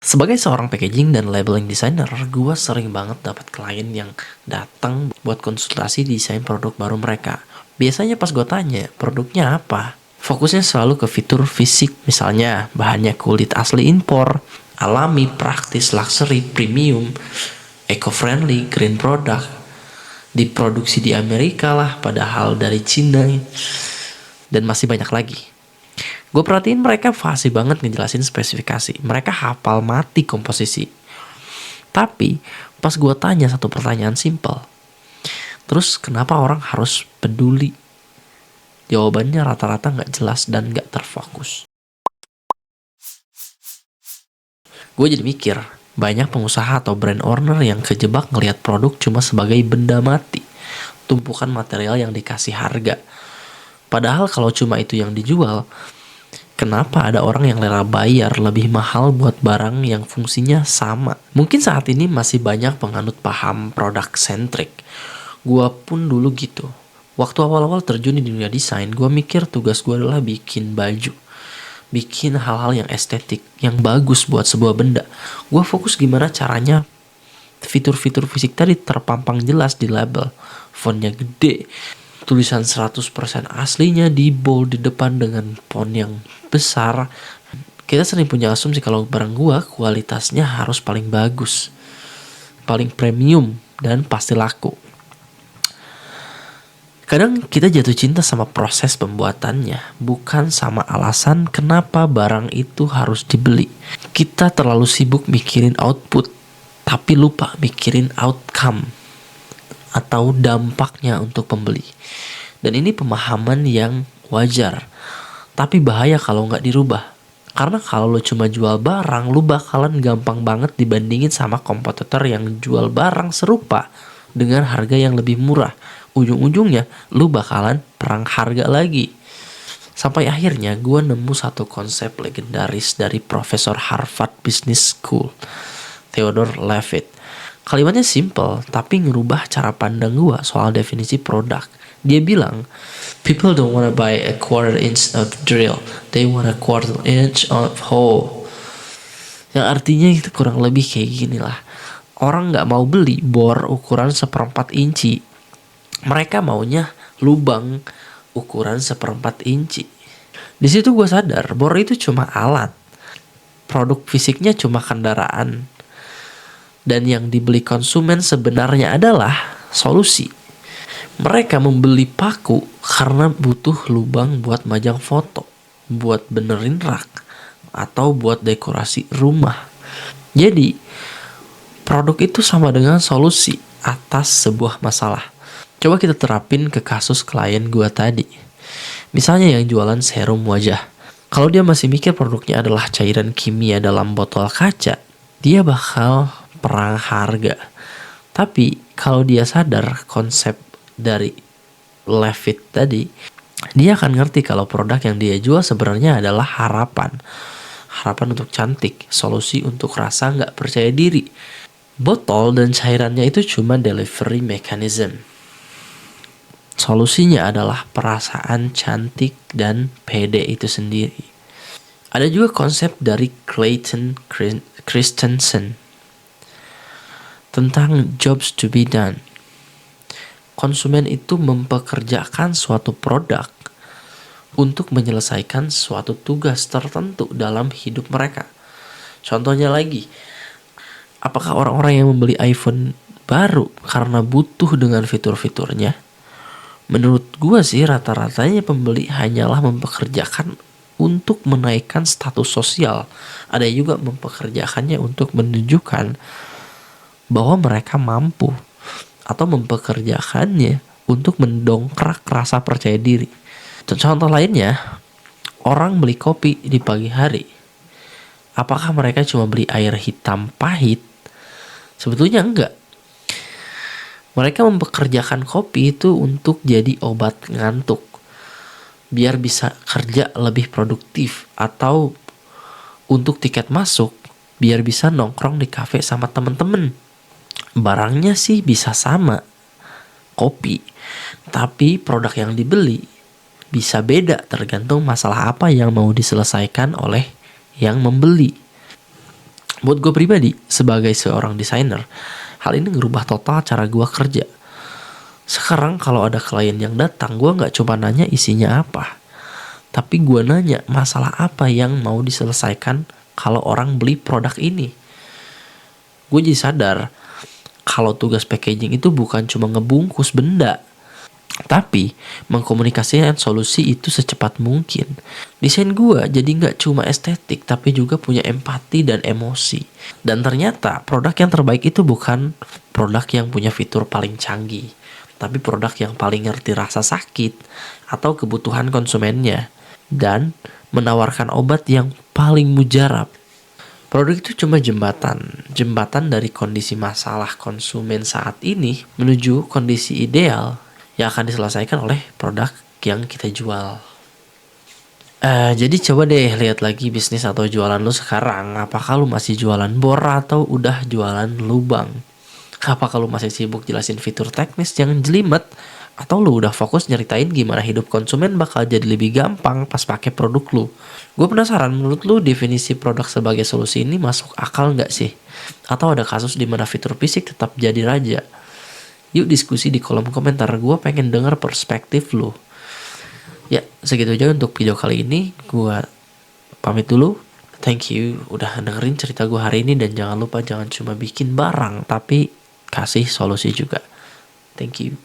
Sebagai seorang packaging dan labeling designer, gue sering banget dapat klien yang datang buat konsultasi desain produk baru mereka. Biasanya pas gue tanya, produknya apa? Fokusnya selalu ke fitur fisik, misalnya bahannya kulit asli impor, alami, praktis, luxury, premium, eco-friendly, green product, diproduksi di Amerika lah, padahal dari Cina, dan masih banyak lagi. Gue perhatiin mereka fasih banget ngejelasin spesifikasi. Mereka hafal mati komposisi. Tapi pas gue tanya satu pertanyaan simpel, terus kenapa orang harus peduli? Jawabannya rata-rata gak jelas dan gak terfokus. Gue jadi mikir, banyak pengusaha atau brand owner yang kejebak ngelihat produk cuma sebagai benda mati, tumpukan material yang dikasih harga. Padahal kalau cuma itu yang dijual, kenapa ada orang yang rela bayar lebih mahal buat barang yang fungsinya sama? Mungkin saat ini masih banyak penganut paham product centric. Gua pun dulu gitu. Waktu awal-awal terjun di dunia desain, gua mikir tugas gua adalah bikin baju. Bikin hal-hal yang estetik, yang bagus buat sebuah benda. Gua fokus gimana caranya fitur-fitur fisik tadi terpampang jelas di label. Fontnya gede, tulisan 100% aslinya di bold di depan dengan font yang besar. Kita sering punya asumsi kalau barang gua kualitasnya harus paling bagus, paling premium, dan pasti laku. Kadang kita jatuh cinta sama proses pembuatannya, bukan sama alasan kenapa barang itu harus dibeli. Kita terlalu sibuk mikirin output, tapi lupa mikirin outcome atau dampaknya untuk pembeli. Dan ini pemahaman yang wajar, tapi bahaya kalau nggak dirubah. Karena kalau lo cuma jual barang, lo bakalan gampang banget dibandingin sama kompetitor yang jual barang serupa dengan harga yang lebih murah. Ujung-ujungnya lo bakalan perang harga lagi. Sampai akhirnya gue nemu satu konsep legendaris dari Profesor Harvard Business School, Theodore Levitt. Kalimatnya simple, tapi ngerubah cara pandang gue soal definisi produk. Dia bilang, people don't want to buy a quarter inch of drill, they want a quarter inch of hole. Yang artinya itu kurang lebih kayak gini lah. Orang gak mau beli bor ukuran 1/4 inci. Mereka maunya lubang ukuran 1/4 inci. Di situ gue sadar, bor itu cuma alat. Produk fisiknya cuma kendaraan. Dan yang dibeli konsumen sebenarnya adalah solusi. Mereka membeli paku karena butuh lubang buat majang foto, buat benerin rak, atau buat dekorasi rumah. Jadi, produk itu sama dengan solusi atas sebuah masalah. Coba kita terapin ke kasus klien gua tadi. Misalnya yang jualan serum wajah. Kalau dia masih mikir produknya adalah cairan kimia dalam botol kaca, dia bakal perang harga. Tapi kalau dia sadar konsep dari Levitt tadi, dia akan ngerti kalau produk yang dia jual sebenarnya adalah harapan. Harapan untuk cantik, solusi untuk rasa nggak percaya diri. Botol dan cairannya itu cuma delivery mechanism. Solusinya adalah perasaan cantik dan pede itu sendiri. Ada juga konsep dari Clayton Christensen tentang jobs to be done. Konsumen itu mempekerjakan suatu produk untuk menyelesaikan suatu tugas tertentu dalam hidup mereka. Contohnya lagi, apakah orang-orang yang membeli iPhone baru karena butuh dengan fitur-fiturnya? Menurut gue sih rata-ratanya pembeli hanyalah mempekerjakan untuk menaikkan status sosial. Ada juga mempekerjakannya untuk menunjukkan bahwa mereka mampu, atau mempekerjakannya untuk mendongkrak rasa percaya diri. Contoh lainnya, orang beli kopi di pagi hari. Apakah mereka cuma beli air hitam pahit? Sebetulnya enggak. Mereka mempekerjakan kopi itu untuk jadi obat ngantuk, biar bisa kerja lebih produktif, atau untuk tiket masuk, biar bisa nongkrong di kafe sama temen-temen. Barangnya sih bisa sama, kopi, tapi produk yang dibeli bisa beda tergantung masalah apa yang mau diselesaikan oleh yang membeli. Buat gue pribadi, sebagai seorang desainer, hal ini ngerubah total cara gue kerja. Sekarang kalau ada klien yang datang, gue nggak cuma nanya isinya apa, tapi gue nanya masalah apa yang mau diselesaikan kalau orang beli produk ini. Gue jadi sadar kalau tugas packaging itu bukan cuma ngebungkus benda, tapi mengkomunikasikan solusi itu secepat mungkin. Desain gue jadi nggak cuma estetik, tapi juga punya empati dan emosi. Dan ternyata produk yang terbaik itu bukan produk yang punya fitur paling canggih, tapi produk yang paling ngerti rasa sakit atau kebutuhan konsumennya, dan menawarkan obat yang paling mujarab. Produk itu cuma jembatan dari kondisi masalah konsumen saat ini menuju kondisi ideal yang akan diselesaikan oleh produk yang kita jual. Jadi coba deh lihat lagi bisnis atau jualan lu sekarang. Apakah lu masih jualan bor atau udah jualan lubang? Apakah lu masih sibuk jelasin fitur teknis yang jelimet, atau lu udah fokus nyeritain gimana hidup konsumen bakal jadi lebih gampang pas pakai produk lu? Gue penasaran, menurut lu definisi produk sebagai solusi ini masuk akal nggak sih? Atau ada kasus di mana fitur fisik tetap jadi raja? Yuk diskusi di kolom komentar, gue pengen denger perspektif lu. Ya, segitu aja untuk video kali ini. Gue pamit dulu. Thank you udah dengerin cerita gue hari ini, dan jangan lupa jangan cuma bikin barang, tapi kasih solusi juga. Thank you.